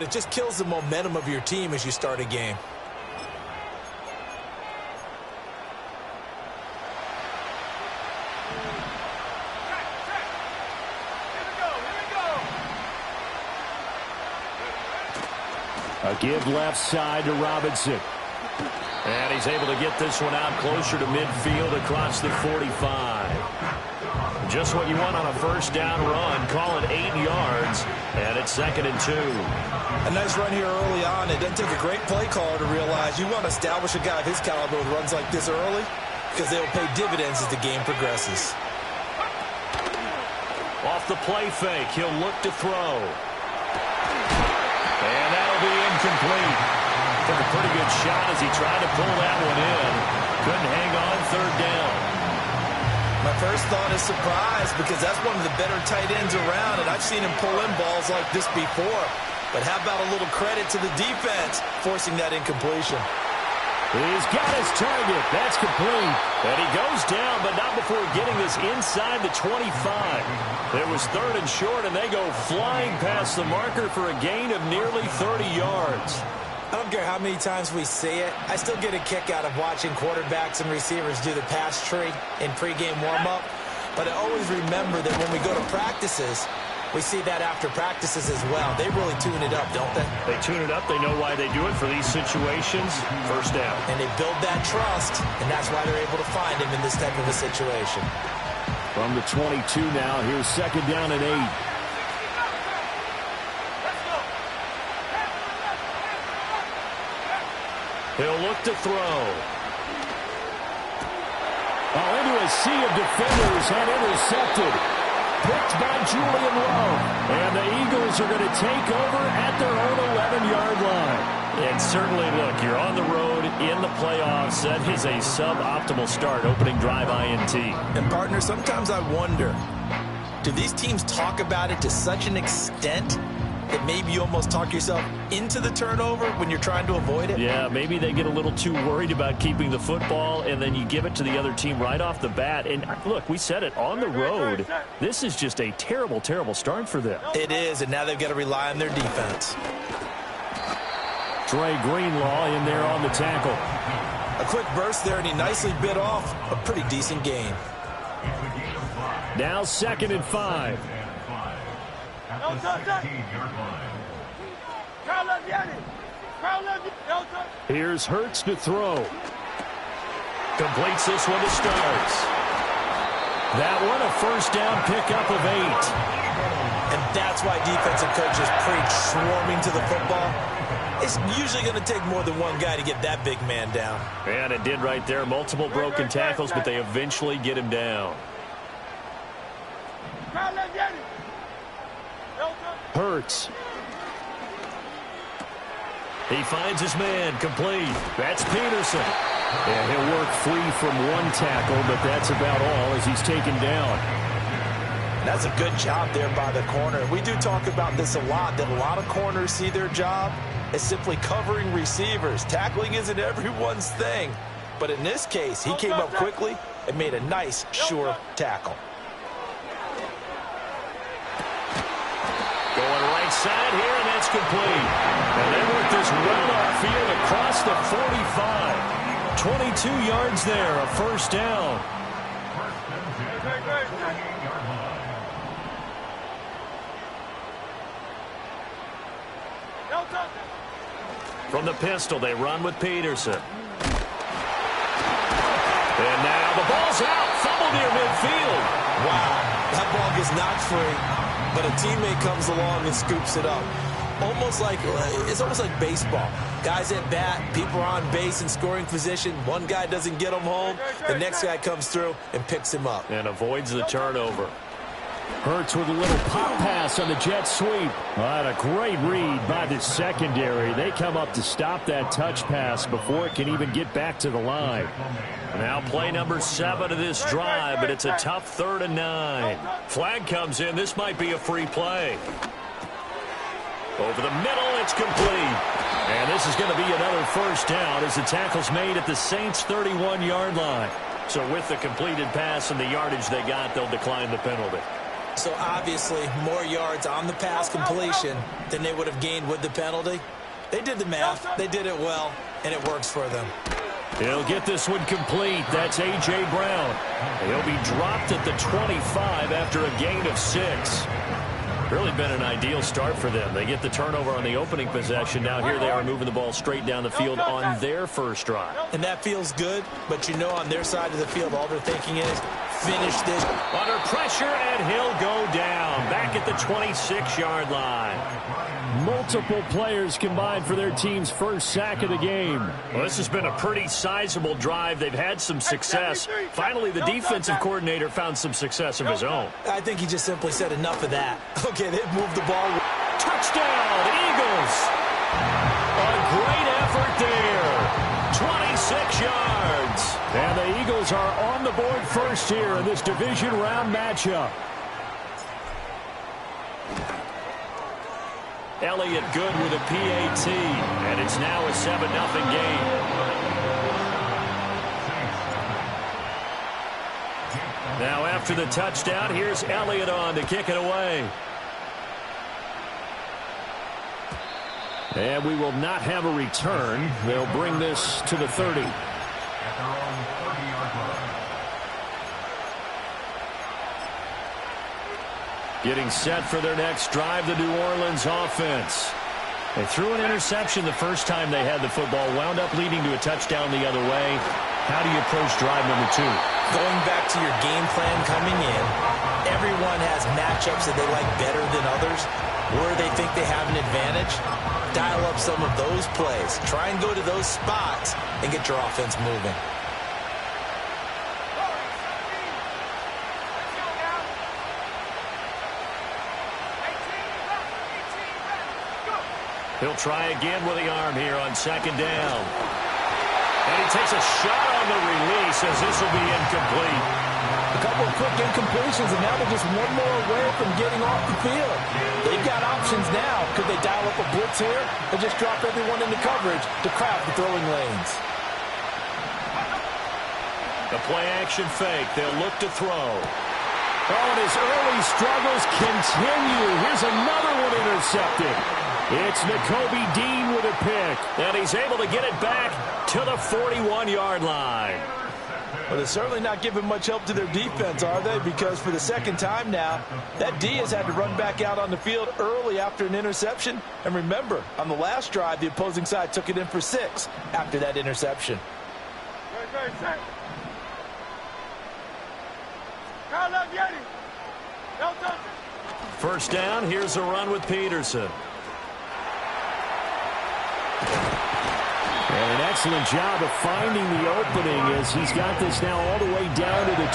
It just kills the momentum of your team as you start a game. A give left side to Robinson. And he's able to get this one out closer to midfield across the 45. Just what you want on a first down run. Call it 8 yards. And it's 2nd and 2. A nice run here early on. It doesn't take a great play caller to realize you want to establish a guy of his caliber with runs like this early because they'll pay dividends as the game progresses. Off the play fake, he'll look to throw. And that'll be incomplete. Took a pretty good shot as he tried to pull that one in. Couldn't hang on 3rd down. My first thought is surprise because that's one of the better tight ends around, and I've seen him pull in balls like this before. But how about a little credit to the defense forcing that incompletion? He's got his target. That's complete. And he goes down, but not before getting this inside the 25. It was 3rd and short, and they go flying past the marker for a gain of nearly 30 yards. I don't care how many times we see it. I still get a kick out of watching quarterbacks and receivers do the pass tree in pregame warm-up. But I always remember that when we go to practices, we see that after practices as well. They really tune it up, don't they? They tune it up. They know why they do it for these situations. First down. And they build that trust, and that's why they're able to find him in this type of a situation. From the 22 now, here's 2nd down and 8. He'll look to throw. Oh, into a sea of defenders and intercepted. Picked by Julian Love. And the Eagles are going to take over at their own 11-yard line. And certainly, look, you're on the road in the playoffs. That is a suboptimal start, opening drive INT. And, partner, sometimes I wonder, do these teams talk about it to such an extent that maybe you almost talk yourself into the turnover when you're trying to avoid it? Yeah, maybe they get a little too worried about keeping the football, and then you give it to the other team right off the bat. And, look, we said it, on the road, this is just a terrible, terrible start for them. It is, and now they've got to rely on their defense. Trey Greenlaw in there on the tackle. A quick burst there, and he nicely bit off a pretty decent gain. Now 2nd and 5. Here's Hurts to throw. Completes this one to Starks. That one a first down pickup of 8. And that's why defensive coaches preach swarming to the football. It's usually going to take more than one guy to get that big man down. And it did right there. Multiple broken tackles, but they eventually get him down. Hurts. He finds his man, complete. That's Peterson. And he'll work free from one tackle, but that's about all as he's taken down. That's a good job there by the corner. We do talk about this a lot, that a lot of corners see their job as simply covering receivers. Tackling isn't everyone's thing. But in this case, he came up quickly and made a nice, sure tackle. Going right side here, and that's complete. And they work this well upfield across the 45. 22 yards there, a first down. From the pistol, they run with Peterson. And now the ball's out. Fumble near midfield. Wow, that ball gets knocked free, but a teammate comes along and scoops it up. It's almost like baseball. Guys at bat, people are on base in scoring position. One guy doesn't get him home. The next guy comes through and picks him up. And avoids the turnover. Hurts with a little pop pass on the jet sweep. What a great read by the secondary. They come up to stop that touch pass before it can even get back to the line. Now play number 7 of this drive, but it's a tough 3rd and 9. Flag comes in. This might be a free play. Over the middle, it's complete. And this is going to be another first down as the tackle's made at the Saints' 31-yard line. So with the completed pass and the yardage they got, they'll decline the penalty. So obviously more yards on the pass completion than they would have gained with the penalty. They did the math. They did it well, and it works for them. He'll get this one complete. That's A.J. Brown. He'll be dropped at the 25 after a gain of 6. Really been an ideal start for them. They get the turnover on the opening possession. Now here they are moving the ball straight down the field on their first drive. And that feels good, but you know on their side of the field all they're thinking is finish this. Under pressure, and he'll go down. Back at the 26-yard line. Multiple players combined for their team's first sack of the game. Well, this has been a pretty sizable drive. They've had some success. Finally, the defensive coordinator found some success of his own. I think he just simply said enough of that. Okay, they've moved the ball. Touchdown, Eagles. A great effort there. 26 yards. And the Eagles are on the board first here in this division round matchup. Elliott good with a PAT, and it's now a 7-0 game. Now after the touchdown, here's Elliott on to kick it away. And we will not have a return. They'll bring this to the 30. Getting set for their next drive, the New Orleans offense. They threw an interception the first time they had the football, wound up leading to a touchdown the other way. How do you approach drive number 2? Going back to your game plan coming in, everyone has matchups that they like better than others, where they think they have an advantage. Dial up some of those plays. Try and go to those spots and get your offense moving. He'll try again with the arm here on second down. And he takes a shot on the release as this will be incomplete. A couple of quick incompletions, and now they're just one more away from getting off the field. They've got options now. Could they dial up a blitz here or just drop everyone into coverage to crowd the throwing lanes? The play-action fake. They'll look to throw. Oh, and his early struggles continue. Here's another one intercepted. It's Nakobe Dean with a pick. And he's able to get it back to the 41-yard line. Well, they're certainly not giving much help to their defense, are they? Because for the second time now, that D has had to run back out on the field early after an interception. And remember, on the last drive, the opposing side took it in for 6 after that interception. First down, here's a run with Peterson. And an excellent job of finding the opening as he's got this now all the way down to the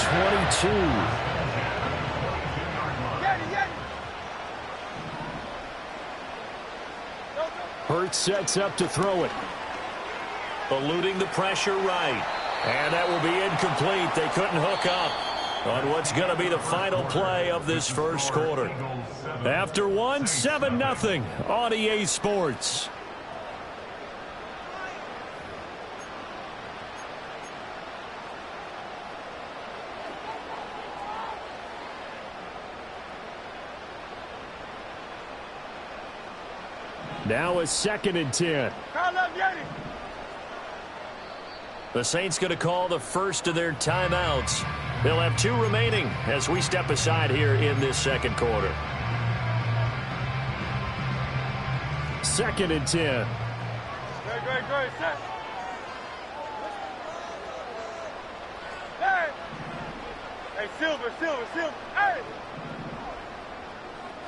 22. Hurts sets up to throw it. Eluding the pressure right. And that will be incomplete. They couldn't hook up on what's going to be the final play of this first quarter. After one, 7-0 on EA Sports. Now a 2nd and 10. The Saints going to call the first of their timeouts. They'll have 2 remaining as we step aside here in this second quarter. 2nd and 10. Great. Set. Hey, Silver. Hey!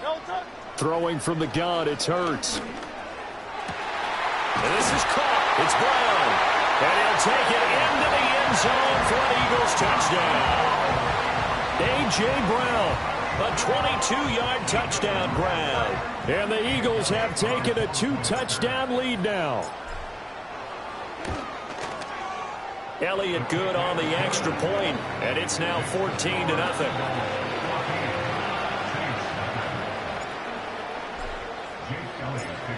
No touch. Throwing from the gun, it's Hurts. And this is caught. It's Brown. And he'll take it into the end zone for an Eagles touchdown. A.J. Brown, a 22-yard touchdown grab. And the Eagles have taken a 2-touchdown lead now. Elliott good on the extra point, and it's now 14-0.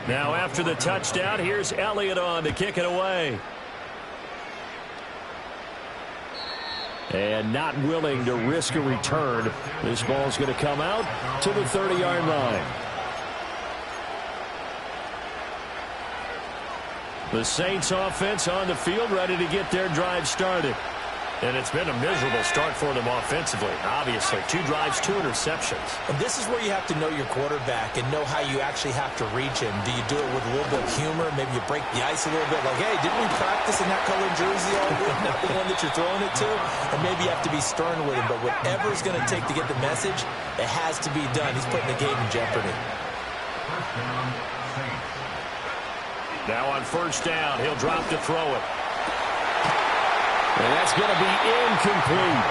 Now after the touchdown, here's Elliott on to kick it away. And not willing to risk a return. This ball's going to come out to the 30-yard line. The Saints offense on the field, ready to get their drive started. And it's been a miserable start for them offensively. Obviously, 2 drives, 2 interceptions. And this is where you have to know your quarterback and know how you actually have to reach him. Do you do it with a little bit of humor? Maybe you break the ice a little bit. Like, hey, didn't we practice in that colored jersey all week? Not the one that you're throwing it to? And maybe you have to be stern with him. But whatever it's going to take to get the message, it has to be done. He's putting the game in jeopardy. Now on first down, he'll drop to throw it. And that's going to be incomplete.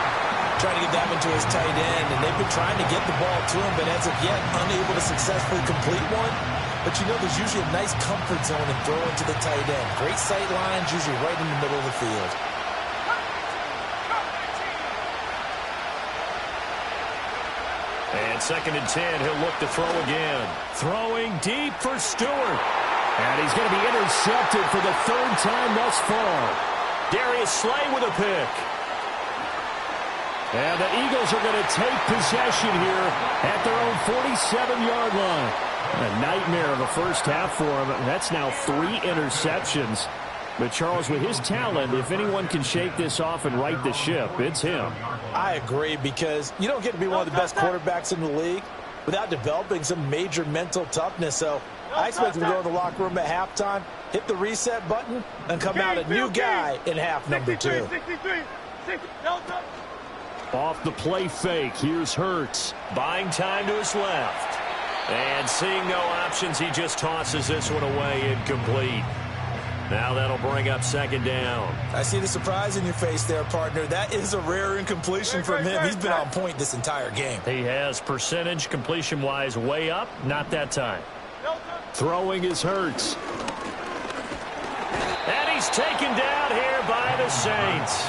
Trying to get that one to his tight end, and they've been trying to get the ball to him, but as of yet, unable to successfully complete one. But you know, there's usually a nice comfort zone in throwing to the tight end. Great sight lines, usually right in the middle of the field. And 2nd and 10, he'll look to throw again. Throwing deep for Stewart. And he's going to be intercepted for the 3rd time thus far. Darius Slay with a pick. And the Eagles are going to take possession here at their own 47-yard line. A nightmare of a first half for him. That's now 3 interceptions. But, Charles, with his talent, if anyone can shake this off and right the ship, it's him. I agree, because you don't get to be one of the best quarterbacks in the league without developing some major mental toughness. So I expect him to go in the locker room at halftime, hit the reset button, and come out a new guy in half number 2. Off the play fake, here's Hurts. Buying time to his left. And seeing no options, he just tosses this one away incomplete. Now that'll bring up 2nd down. I see the surprise in your face there, partner. That is a rare incompletion from him. He's been on point this entire game. He has percentage completion-wise way up. Not that time. Throwing is Hurts. And he's taken down here by the Saints.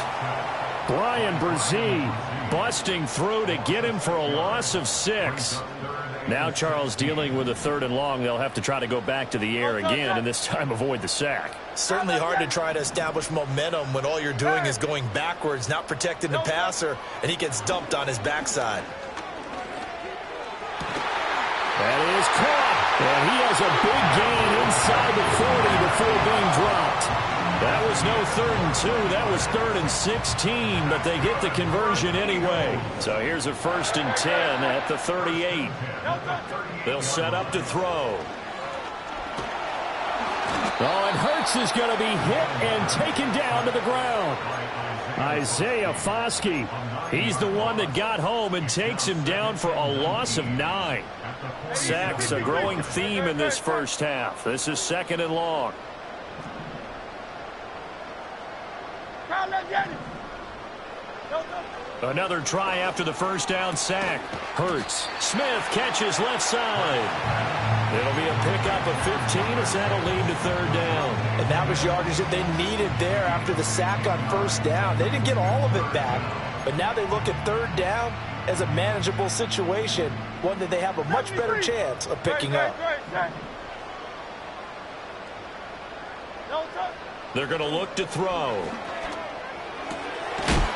Brian Brzee busting through to get him for a loss of 6. Now Charles dealing with a 3rd and long. They'll have to try to go back to the air again, and this time avoid the sack. Certainly hard to try to establish momentum when all you're doing is going backwards, not protecting the passer, and he gets dumped on his backside. That is caught, and he has a big gain inside the 40 before being dropped. That was no 3rd and 2. That was 3rd and 16, but they get the conversion anyway. So here's a 1st and 10 at the 38. They'll set up to throw. Oh, and Hurts is going to be hit and taken down to the ground. Isaiah Foskey, he's the one that got home and takes him down for a loss of 9. Sacks, a growing theme in this first half. This is 2nd and long. Another try after the first down sack. Hurts. Smith catches left side. It'll be a pickup of 15 as that'll lead to 3rd down. And that was yardage that they needed there after the sack on 1st down. They didn't get all of it back, but now they look at 3rd down as a manageable situation, one that they have a much better chance of picking up. They're going to look to throw.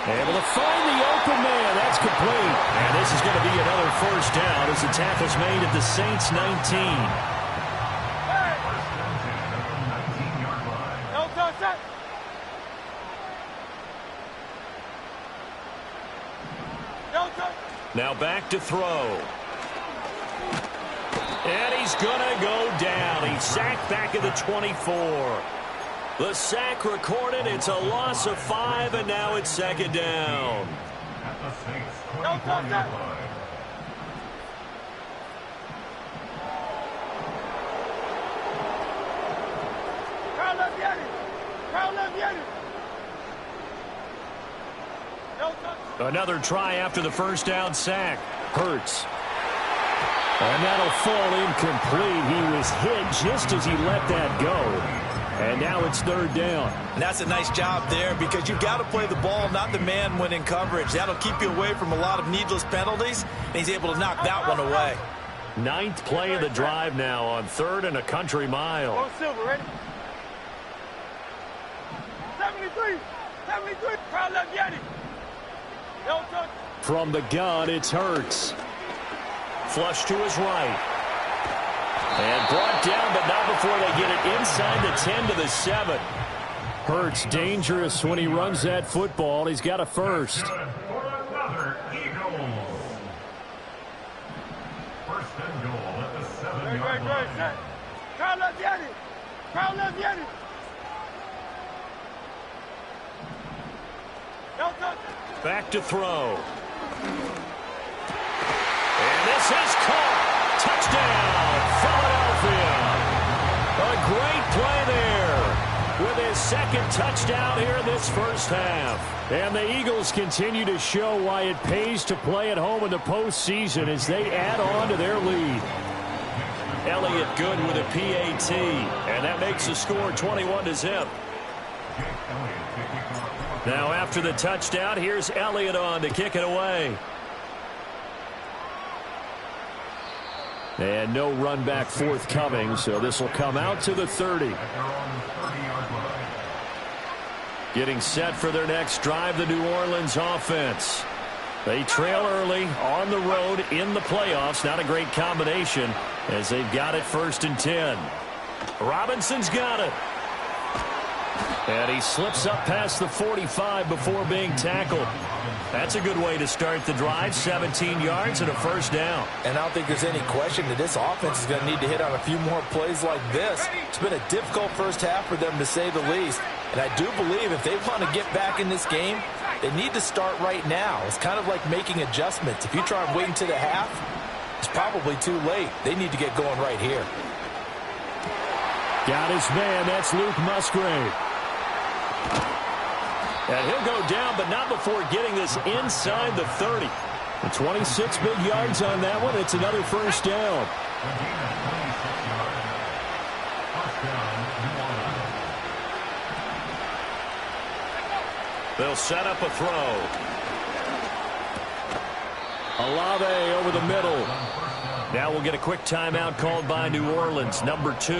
Able to find the open man. That's complete. And this is going to be another 1st down as the tackle's made at the Saints 19. Now back to throw. And he's going to go down. He's sacked back at the 24. The sack recorded. It's a loss of 5, and now it's 2nd down. Another try after the 1st down sack. Hurts. And that'll fall incomplete. He was hit just as he let that go. And now it's 3rd down. And that's a nice job there, because you've got to play the ball, not the man when in coverage. That'll keep you away from a lot of needless penalties, and he's able to knock that one away. 9th play of the drive now on 3rd and a country mile. Go Silver, ready? 73, 73, crowd left, Yeti. From the gun, it's Hurts. Flush to his right. And brought down, but not before they get it inside the 10 to the 7. Hurts dangerous when he runs that football. He's got a first. Back to throw. And this is caught. Touchdown, Philadelphia. A great play there with his second touchdown here in this first half. And the Eagles continue to show why it pays to play at home in the postseason as they add on to their lead. Elliott good with a PAT, and that makes the score 21-0. Now after the touchdown, here's Elliott on to kick it away. And no run back forthcoming, so this will come out to the 30. Getting set for their next drive, the New Orleans offense. They trail early on the road in the playoffs. Not a great combination as they've got it 1st and 10. Robinson's got it. And he slips up past the 45 before being tackled. That's a good way to start the drive. 17 yards and a first down. And I don't think there's any question that this offense is going to need to hit on a few more plays like this. It's been a difficult first half for them, to say the least. And I do believe if they want to get back in this game, they need to start right now. It's kind of like making adjustments. If you try and wait until the half, it's probably too late. They need to get going right here. Got his man. That's Luke Musgrave. And he'll go down, but not before getting this inside the 30. The 26 big yards on that one. It's another first down. They'll set up a throw. Olave over the middle. Now we'll get a quick timeout called by New Orleans, number 2.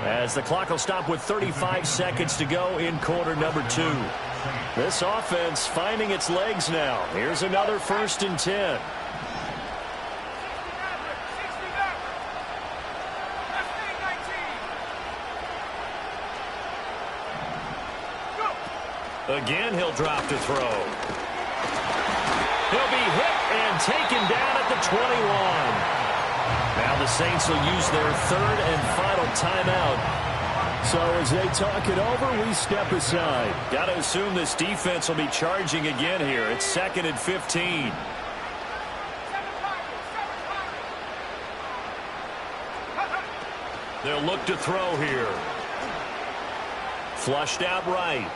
As the clock will stop with 35 seconds to go in quarter number 2. This offense finding its legs now. Here's another 1st and 10. Again, he'll drop to throw. He'll be hit and taken down at the 21. Now the Saints will use their 3rd and final timeout. So as they talk it over, we step aside. Got to assume this defense will be charging again here. It's 2nd and 15. They'll look to throw here. Flushed out right.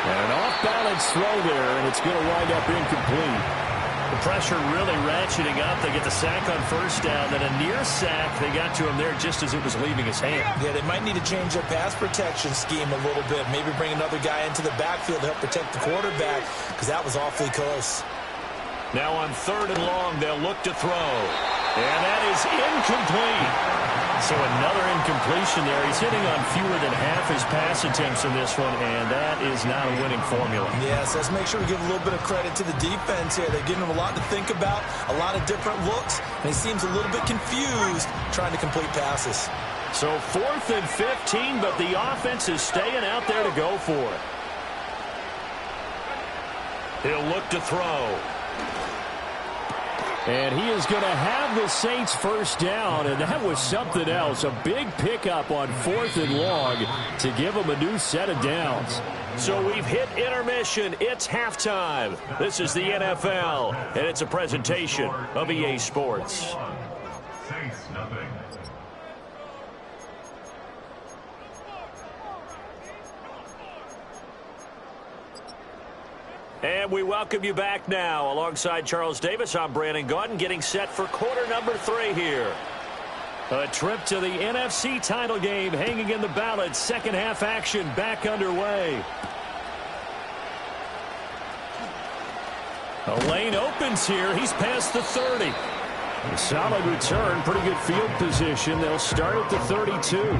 And an off-balance throw there, and it's going to wind up incomplete. The pressure really ratcheting up. They get the sack on 1st down, then a near sack. They got to him there just as it was leaving his hand. Yeah, they might need to change their pass protection scheme a little bit. Maybe bring another guy into the backfield to help protect the quarterback, because that was awfully close. Now on 3rd and long, they'll look to throw. And that is incomplete. So another incompletion there. He's hitting on fewer than half his pass attempts in this one, and that is not a winning formula. Yes, let's make sure we give a little bit of credit to the defense here. They're giving him a lot to think about, a lot of different looks, and he seems a little bit confused trying to complete passes. So 4th and 15, but the offense is staying out there to go for it. He'll look to throw. And he is going to have the Saints 1st down, and that was something else. A big pickup on 4th and long to give them a new set of downs. So we've hit intermission. It's halftime. This is the NFL, and it's a presentation of EA Sports. Saints nothing. And we welcome you back now. Alongside Charles Davis, I'm Brandon Gaudin, getting set for quarter number 3 here. A trip to the NFC title game hanging in the balance. Second half action back underway. A lane opens here. He's past the 30. A solid return. Pretty good field position. They'll start at the 32.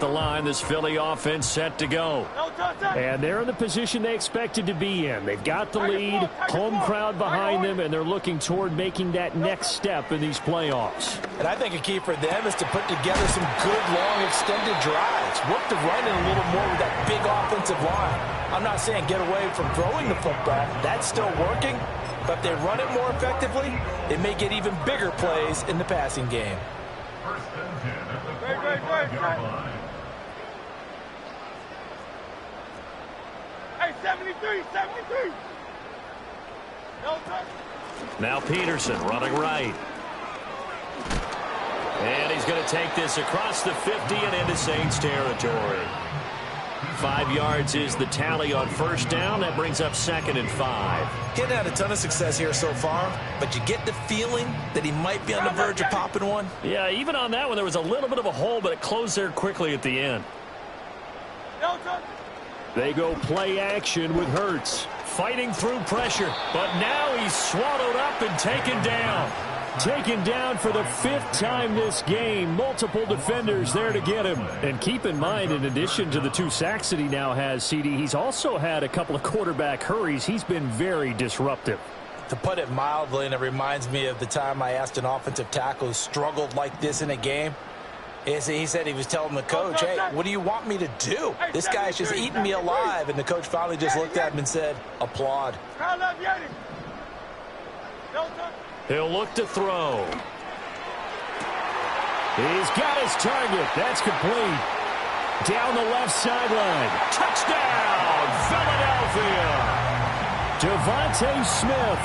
the line. This Philly offense set to go. And they're in the position they expected to be in. They've got the lead, home crowd behind them, and they're looking toward making that next step in these playoffs. And I think a key for them is to put together some good, long, extended drives. Work the running a little more with that big offensive line. I'm not saying get away from throwing the football. That's still working. But if they run it more effectively, they may get even bigger plays in the passing game. First and 10 at the 45-yard line. Hey, 73, 73. No touch. Now Peterson running right. And he's going to take this across the 50 and into Saints territory. 5 yards is the tally on first down. That brings up 2nd and 5. Getting had a ton of success here so far, but you get the feeling that he might be on the verge of popping one. Yeah, even on that one, there was a little bit of a hole, but it closed there quickly at the end. No touch. They go play action with Hurts. Fighting through pressure, but now he's swallowed up and taken down. Taken down for the 5th time this game. Multiple defenders there to get him. And keep in mind, in addition to the 2 sacks that he now has, CD, he's also had a couple of quarterback hurries. He's been very disruptive. To put it mildly, and it reminds me of the time I asked an offensive tackle who struggled like this in a game. He said he was telling the coach, hey, what do you want me to do? This guy's just eating me alive. And the coach finally just looked at him and said, applaud. He'll look to throw. He's got his target. That's complete. Down the left sideline. Touchdown, Philadelphia. Devontae Smith,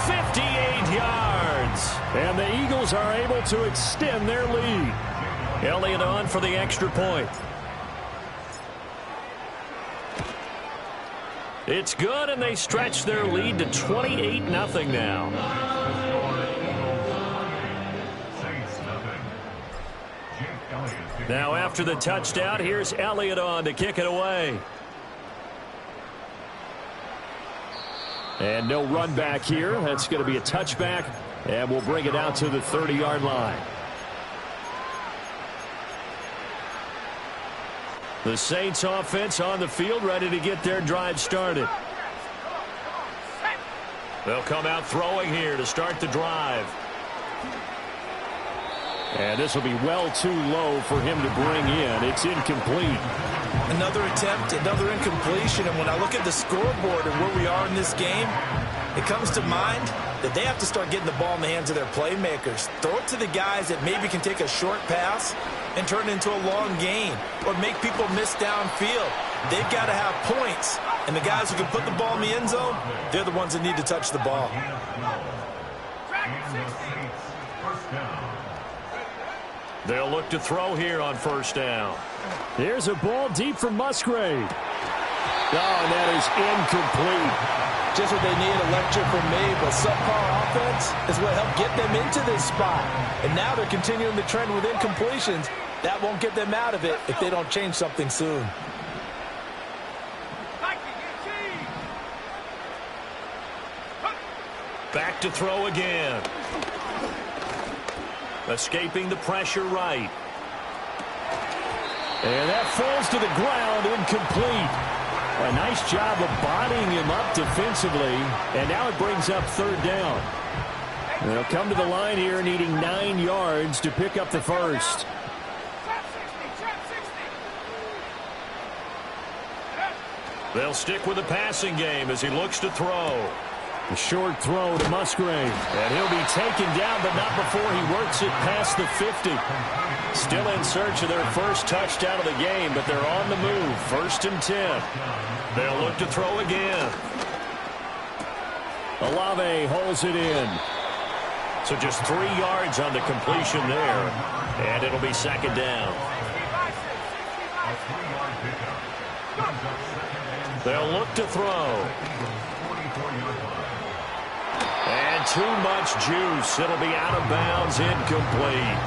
58 yards. And the Eagles are able to extend their lead. Elliott on for the extra point. It's good, and they stretch their lead to 28-0 now. Now after the touchdown, here's Elliott on to kick it away. And no run back here. That's going to be a touchback, and we'll bring it out to the 30-yard line. The Saints offense on the field, ready to get their drive started. They'll come out throwing here to start the drive. And this will be well too low for him to bring in. It's incomplete. Another attempt, another incompletion. And when I look at the scoreboard and where we are in this game, it comes to mind that they have to start getting the ball in the hands of their playmakers. Throw it to the guys that maybe can take a short pass and turn it into a long gain or make people miss downfield. They've got to have points. And the guys who can put the ball in the end zone, they're the ones that need to touch the ball. They'll look to throw here on first down. Here's a ball deep from Musgrave. Oh, and that is incomplete. Just what they need, a lecture from me, but subpar offense is what helped get them into this spot. And now they're continuing the trend with incompletions. That won't get them out of it if they don't change something soon. Back to throw again. Escaping the pressure right. And that falls to the ground, incomplete. A nice job of bodying him up defensively. And now it brings up third down. They'll come to the line here needing 9 yards to pick up the first. They'll stick with the passing game as he looks to throw. A short throw to Musgrave. And he'll be taken down, but not before he works it past the 50. Still in search of their first touchdown of the game, but they're on the move. 1st and 10. They'll look to throw again. Olave holds it in. So just 3 yards on the completion there. And it'll be 2nd down. They'll look to throw. And too much juice. It'll be out of bounds, incomplete.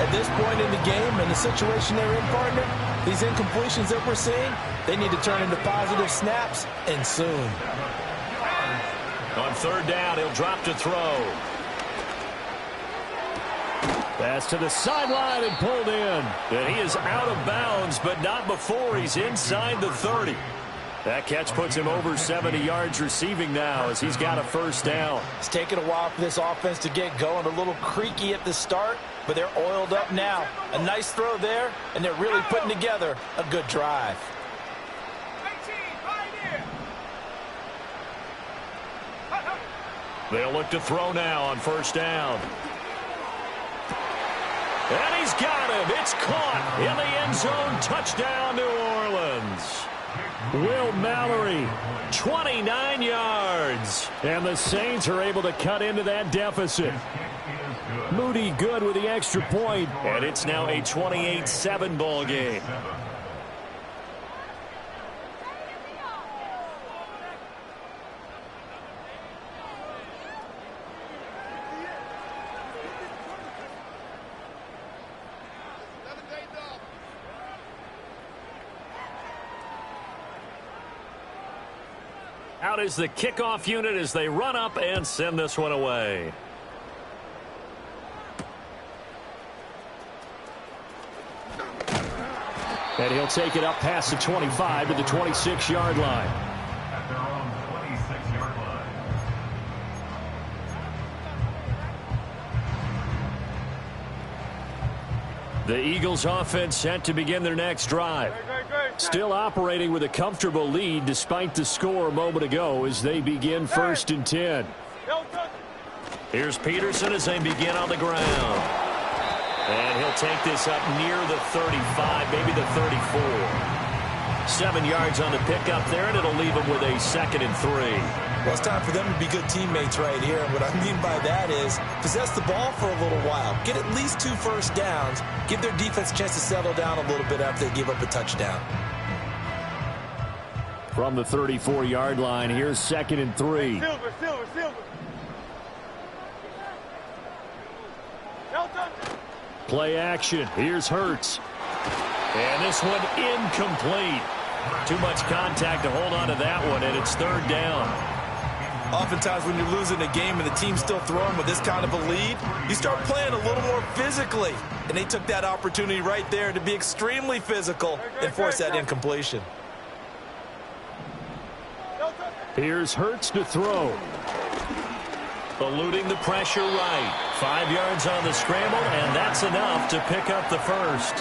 At this point in the game and the situation they're in, partner, these incompletions that we're seeing, they need to turn into positive snaps, and soon. On 3rd down, he'll drop to throw. Pass to the sideline and pulled in. And he is out of bounds, but not before he's inside the 30. That catch puts him over 70 yards receiving now as he's got a first down. It's taken a while for this offense to get going. A little creaky at the start, but they're oiled up now. A nice throw there, and they're really putting together a good drive. They'll look to throw now on first down. And he's got him. It's caught in the end zone. Touchdown, New Orleans. Will Mallory, 29 yards. And the Saints are able to cut into that deficit. Moody good with the extra point. And it's now a 28-7 ball game. Out is the kickoff unit as they run up and send this one away. And he'll take it up past the 25 to the 26-yard line. At their own 26-yard line. The Eagles offense set to begin their next drive. Still operating with a comfortable lead despite the score a moment ago as they begin 1st and 10. Here's Peterson as they begin on the ground. And he'll take this up near the 35, maybe the 34. 7 yards on the pickup there, and it'll leave them with a 2nd and 3. Well, it's time for them to be good teammates right here. And what I mean by that is possess the ball for a little while. Get at least 2 first downs. Give their defense a chance to settle down a little bit after they give up a touchdown. From the 34-yard line, here's 2nd and 3. Silver. Play action. Here's Hurts. And this one incomplete. Too much contact to hold on to that one, and it's 3rd down. Oftentimes when you're losing a game and the team's still throwing with this kind of a lead, you start playing a little more physically. And they took that opportunity right there to be extremely physical and force that incompletion. Here's Hurts to throw. Eluding the pressure right. 5 yards on the scramble, and that's enough to pick up the first.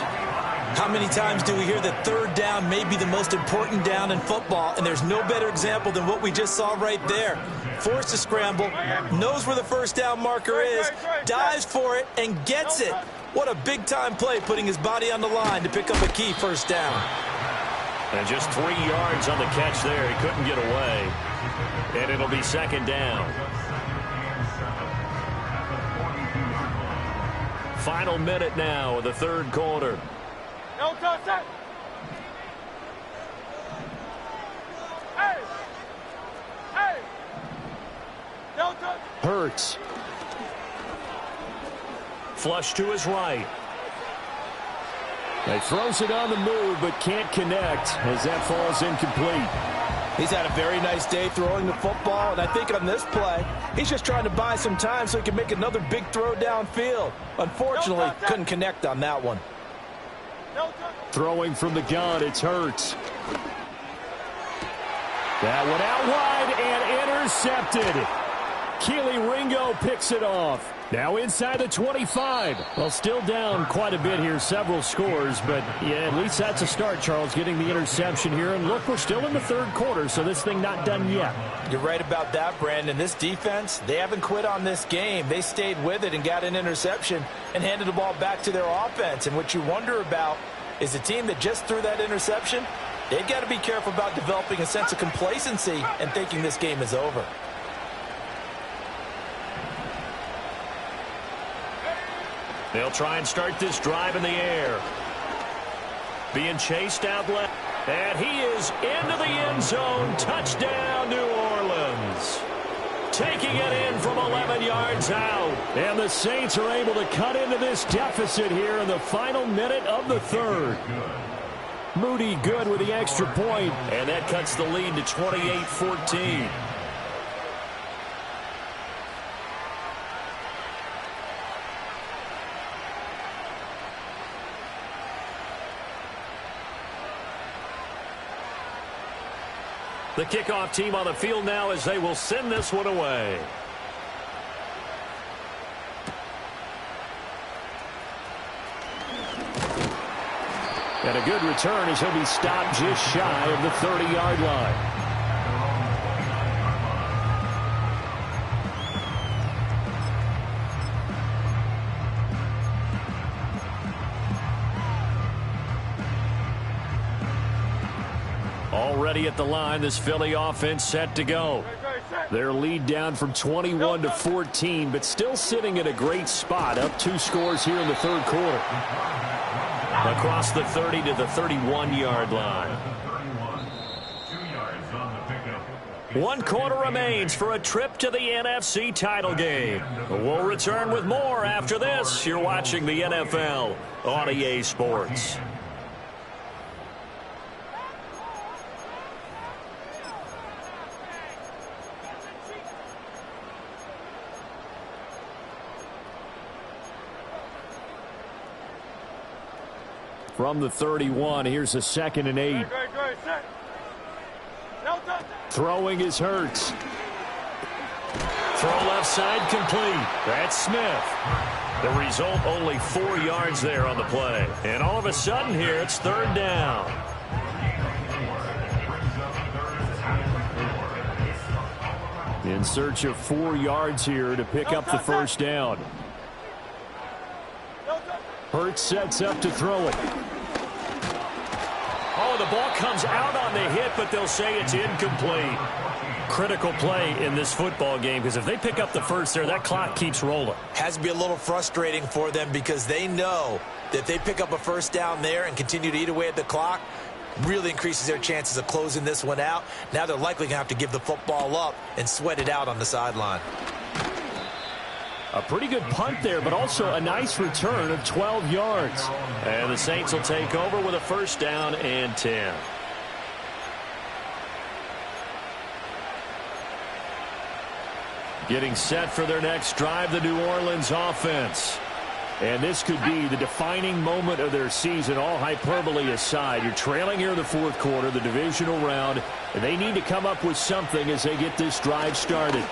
How many times do we hear that 3rd down may be the most important down in football, and there's no better example than what we just saw right there. Forced to scramble, knows where the first down marker is, dives for it, and gets it. What a big-time play, putting his body on the line to pick up a key first down. And just 3 yards on the catch there. He couldn't get away. And it'll be 2nd down. Final minute now of the 3rd quarter. No touchdown. Hey. No touchdown. Hurts. Flush to his right. He throws it on the move, but can't connect as that falls incomplete. He's had a very nice day throwing the football, and I think on this play, he's just trying to buy some time so he can make another big throw downfield. Unfortunately, couldn't connect on that one. Throwing from the gun, it's Hurts. That one out wide and intercepted. Keely Ringo picks it off. Now inside the 25. Well, still down quite a bit here, several scores, but yeah, at least that's a start, Charles, getting the interception here. And look, we're still in the 3rd quarter, so this thing not done yet. You're right about that, Brandon. This defense, they haven't quit on this game. They stayed with it and got an interception and handed the ball back to their offense. And what you wonder about is the team that just threw that interception, they've got to be careful about developing a sense of complacency and thinking this game is over. They'll try and start this drive in the air. Being chased out left. And he is into the end zone. Touchdown, New Orleans. Taking it in from 11 yards out. And the Saints are able to cut into this deficit here in the final minute of the 3rd. Moody good with the extra point. And that cuts the lead to 28-14. The kickoff team on the field now as they will send this one away. And a good return as he'll be stopped just shy of the 30-yard line. Already at the line, this Philly offense set to go. Their lead down from 21 to 14, but still sitting at a great spot, up 2 scores here in the third quarter. Across the 30 to the 31-yard line. 1 quarter remains for a trip to the NFC title game. We'll return with more after this. You're watching the NFL on EA Sports. From the 31, here's a 2nd and 8. Throwing is Hurts. Throw left side complete. That's Smith. The result, only 4 yards there on the play. And all of a sudden here, it's 3rd down. In search of 4 yards here to pick up the 1st down. Hurts sets up to throw it. Oh, the ball comes out on the hit, but they'll say it's incomplete. Critical play in this football game, because if they pick up the 1st there, that clock keeps rolling. Has to be a little frustrating for them because they know that if they pick up a 1st down there and continue to eat away at the clock, really increases their chances of closing this one out. Now they're likely going to have to give the football up and sweat it out on the sideline. A pretty good punt there, but also a nice return of 12 yards. And the Saints will take over with a 1st down and 10. Getting set for their next drive, the New Orleans offense. And this could be the defining moment of their season, all hyperbole aside. You're trailing here in the 4th quarter, the divisional round, and they need to come up with something as they get this drive started.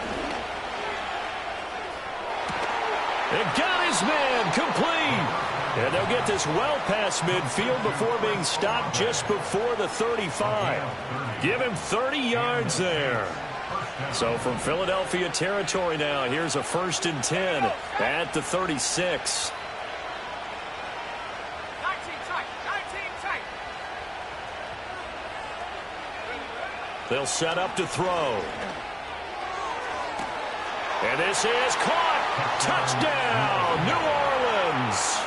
They got his man complete. And they'll get this well past midfield before being stopped just before the 35. Give him 30 yards there. So from Philadelphia territory now, here's a 1st and 10 at the 36. They'll set up to throw. And this is caught. Touchdown, New Orleans.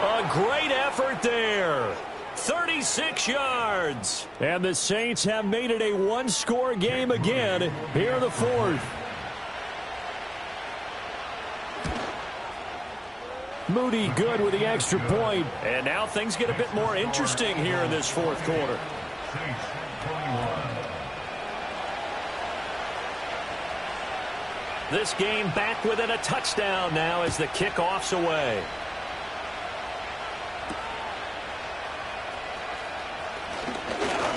A great effort there. 36 yards. And the Saints have made it a 1-score game again here in the 4th. Moody good with the extra point. And now things get a bit more interesting here in this 4th quarter. This game back within a touchdown now as the kickoff's away.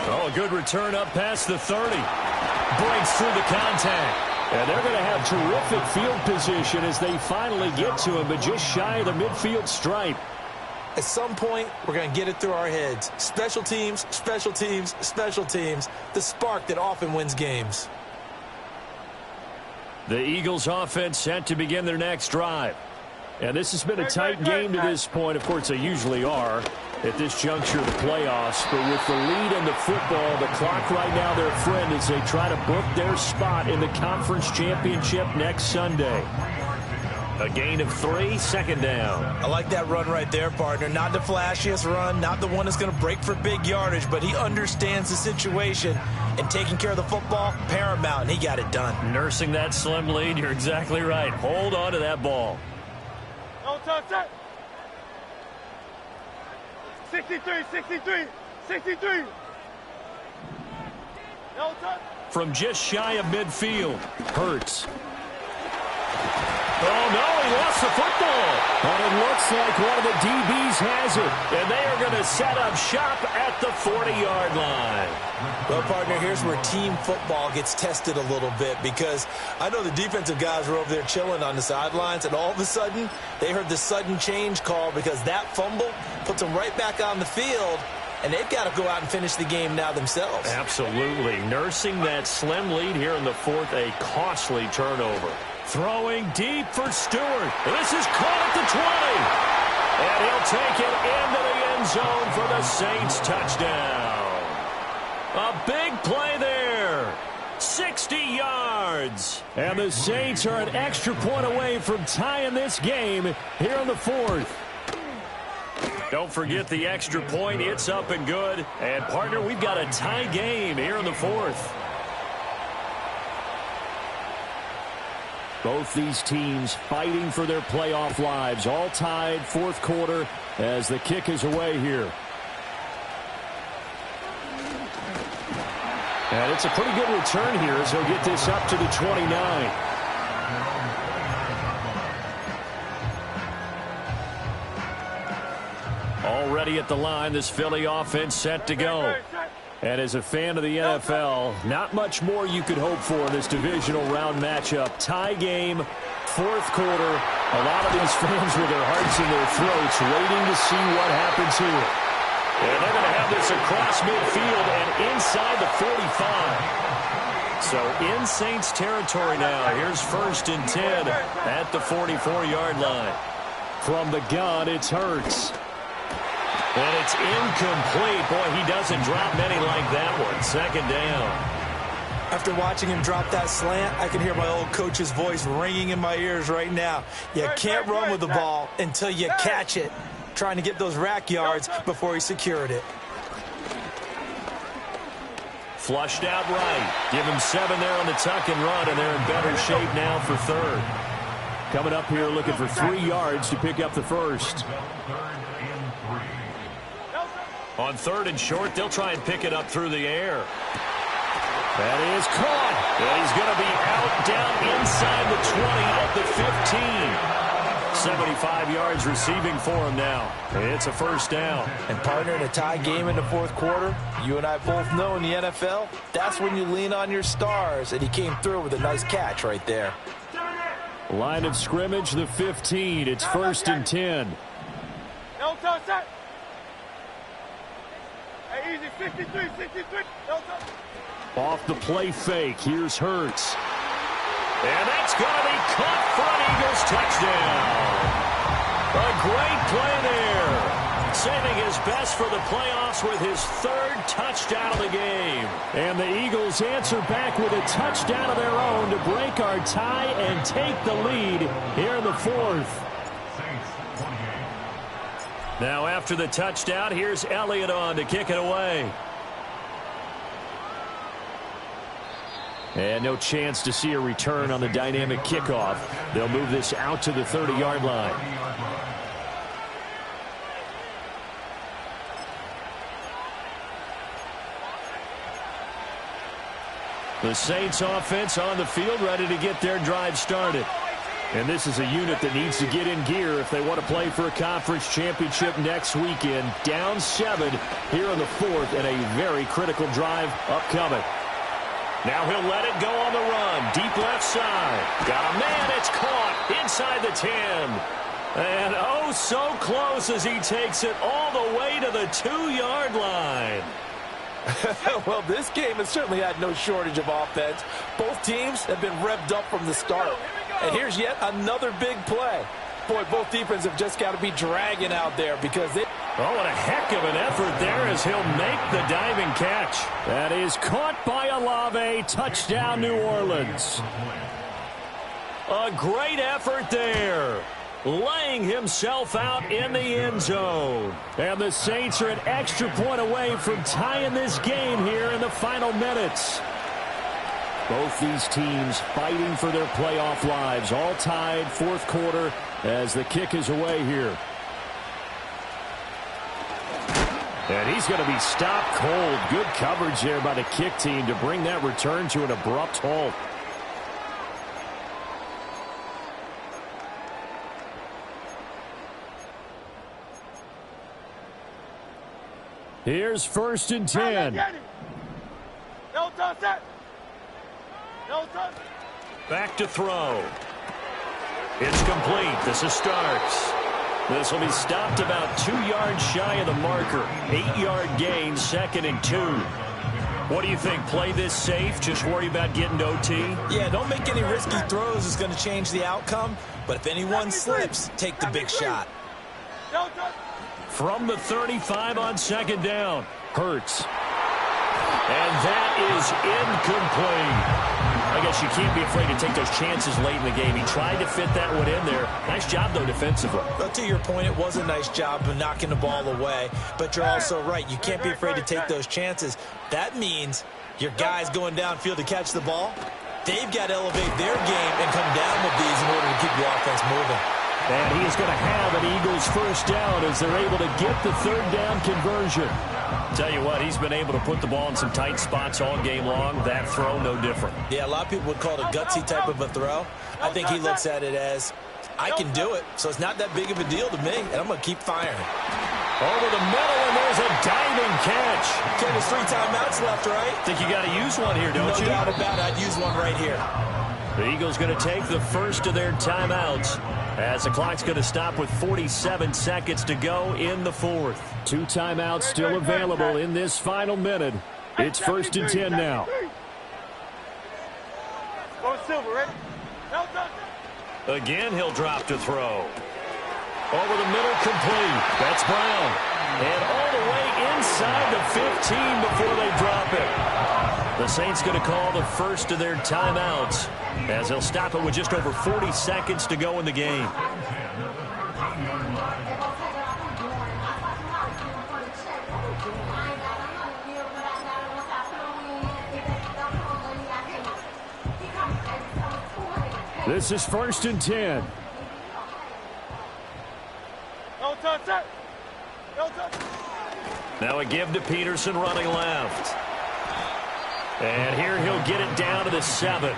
Oh, a good return up past the 30. Breaks through the contact. And they're going to have terrific field position as they finally get to him, but just shy of the midfield stripe. At some point, we're going to get it through our heads. Special teams, special teams, special teams. The spark that often wins games. The Eagles offense set to begin their next drive. And this has been a tight game to this point. Of course, they usually are at this juncture of the playoffs. But with the lead in the football, the clock right now their friend as they try to book their spot in the conference championship next Sunday. A gain of 3, 2nd down. I like that run right there, partner. Not the flashiest run, not the one that's going to break for big yardage, but he understands the situation, and taking care of the football, paramount, and he got it done. Nursing that slim lead, you're exactly right. Hold on to that ball. No touch it. 63, 63, 63. No touch. From just shy of midfield, Hurts. Oh, no, he lost the football. But it looks like one of the DBs has it. And they are going to set up shop at the 40-yard line. Well, partner, here's where team football gets tested a little bit, because I know the defensive guys were over there chilling on the sidelines, and all of a sudden they heard the sudden change call because that fumble puts them right back on the field, and they've got to go out and finish the game now themselves. Absolutely. Nursing that slim lead here in the fourth, a costly turnover. Throwing deep for Stewart. This is caught at the 20. And he'll take it into the end zone for the Saints touchdown. A big play there. 60 yards. And the Saints are an extra point away from tying this game here in the fourth. Don't forget the extra point. It's up and good. And, partner, we've got a tie game here in the fourth. Both these teams fighting for their playoff lives. All tied, fourth quarter, as the kick is away here. And it's a pretty good return here as he'll get this up to the 29. Already at the line, this Philly offense set to go. And as a fan of the NFL, not much more you could hope for in this divisional round matchup. Tie game, fourth quarter. A lot of these fans with their hearts in their throats waiting to see what happens here. And they're going to have this across midfield and inside the 45. So in Saints territory now. Here's 1st and 10 at the 44-yard line. From the gun, it's Hurts. And it's incomplete. Boy, he doesn't drop many like that one. 2nd down. After watching him drop that slant, I can hear my old coach's voice ringing in my ears right now. You can't run with the ball until you catch it. Trying to get those rack yards before he secured it. Flushed out right. Give him 7 there on the tuck and run, and they're in better shape now for 3rd. Coming up here looking for 3 yards to pick up the first. On 3rd and short, they'll try and pick it up through the air. That is caught. And he's going to be out down inside the 20 at the 15. 75 yards receiving for him now. It's a 1st down. And, partner, in a tie game in the fourth quarter, you and I both know in the NFL, that's when you lean on your stars. And he came through with a nice catch right there. Line of scrimmage, the 15. It's 1st and 10. No touch that. Hey, easy, 63, 63. No touch. Off the play fake, here's Hurts. And that's going to be caught for an Eagles touchdown. A great play there. Saving his best for the playoffs with his 3rd touchdown of the game. And the Eagles answer back with a touchdown of their own to break our tie and take the lead here in the fourth. Now after the touchdown, here's Elliott on to kick it away. And no chance to see a return on the dynamic kickoff. They'll move this out to the 30-yard line. The Saints offense on the field, ready to get their drive started. And this is a unit that needs to get in gear if they want to play for a conference championship next weekend. Down 7 here in the fourth, and a very critical drive upcoming. Now he'll let it go on the run. Deep left side. Got a man. It's caught inside the 10. And oh, so close as he takes it all the way to the 2-yard line. Well, this game has certainly had no shortage of offense. Both teams have been revved up from the start. And here's yet another big play. Boy, both defenses have just got to be dragging out there because they... Oh, what a heck of an effort there as he'll make the diving catch. That is caught by Olave. Touchdown, New Orleans. A great effort there. Laying himself out in the end zone. And the Saints are an extra point away from tying this game here in the final minutes. Both these teams fighting for their playoff lives. All tied, fourth quarter, as the kick is away here. And he's going to be stopped cold. Good coverage there by the kick team to bring that return to an abrupt halt. Here's 1st and 10. No touch that. No touch. Back to throw. It's complete. This is starts. This will be stopped about 2 yards shy of the marker. 8-yard gain, 2nd and 2. What do you think? Play this safe? Just worry about getting to OT? Yeah, don't make any risky throws. It's going to change the outcome. But if anyone slips, take the big shot. No touch. From the 35 on 2nd down. Hurts. And that is incomplete. I guess you can't be afraid to take those chances late in the game. He tried to fit that one in there. Nice job, though, defensively. But to your point, it was a nice job of knocking the ball away. But you're also right. You can't be afraid to take those chances. That means your guys going downfield to catch the ball, they've got to elevate their game and come down with these in order to keep your offense moving. And he is going to have an Eagles 1st down as they're able to get the 3rd down conversion. Tell you what, he's been able to put the ball in some tight spots all game long. That throw, no different. Yeah, a lot of people would call it a gutsy type of a throw. I think he looks at it as, I can do it, so it's not that big of a deal to me, and I'm going to keep firing. Over the middle, and there's a diving catch. Okay, there's 3 timeouts left, right? Think you got to use one here, don't you? No doubt about it. I'd use one right here. The Eagles going to take the first of their timeouts as the clock's going to stop with 47 seconds to go in the 4th. 2 timeouts still available in this final minute. It's 1st and 10 now. Go Silver, right? No touch. Again, he'll drop to throw. Over the middle, complete. That's Brown. And all the way inside the 15 before they drop it. The Saints going to call the first of their timeouts as they'll stop it with just over 40 seconds to go in the game. This is 1st and 10. No touch that. No touch. Now a give to Peterson running left. And here he'll get it down to the 7.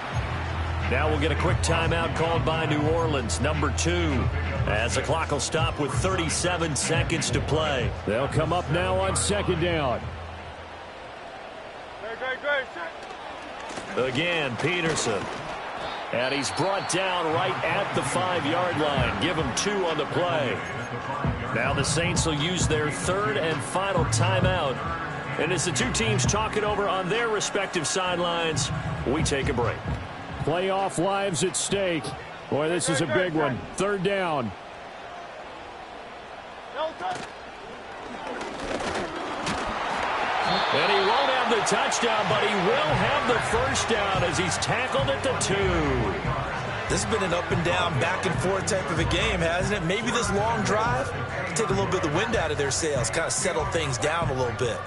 Now we'll get a quick timeout called by New Orleans, number 2, as the clock will stop with 37 seconds to play. They'll come up now on 2nd down. Great. Again, Peterson. And he's brought down right at the 5-yard line. Give him 2 on the play. Now the Saints will use their 3rd and final timeout. And as the 2 teams talk it over on their respective sidelines, we take a break. Playoff lives at stake. Boy, this is a big one. 3rd down. No touch. And he won't have the touchdown, but he will have the 1st down as he's tackled at the 2. This has been an up and down, back and forth type of a game, hasn't it? Maybe this long drive can take a little bit of the wind out of their sails, kind of settle things down a little bit.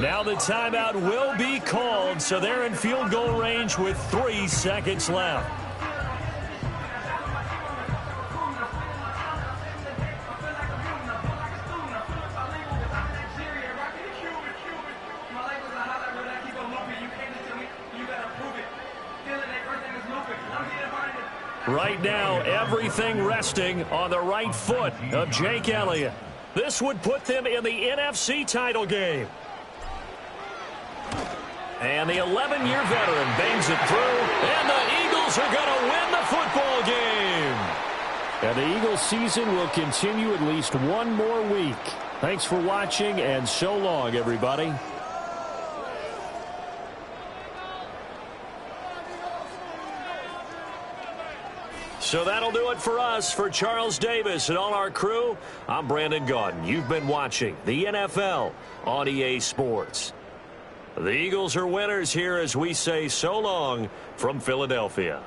Now the timeout will be called, so they're in field goal range with 3 seconds left. Right now, everything resting on the right foot of Jake Elliott. This would put them in the NFC title game. And the 11-year veteran bangs it through, and the Eagles are going to win the football game. And the Eagles season will continue at least one more week. Thanks for watching, and so long, everybody. So that'll do it for us. For Charles Davis and all our crew, I'm Brandon Gaudin. You've been watching the NFL on EA Sports. The Eagles are winners here as we say so long from Philadelphia.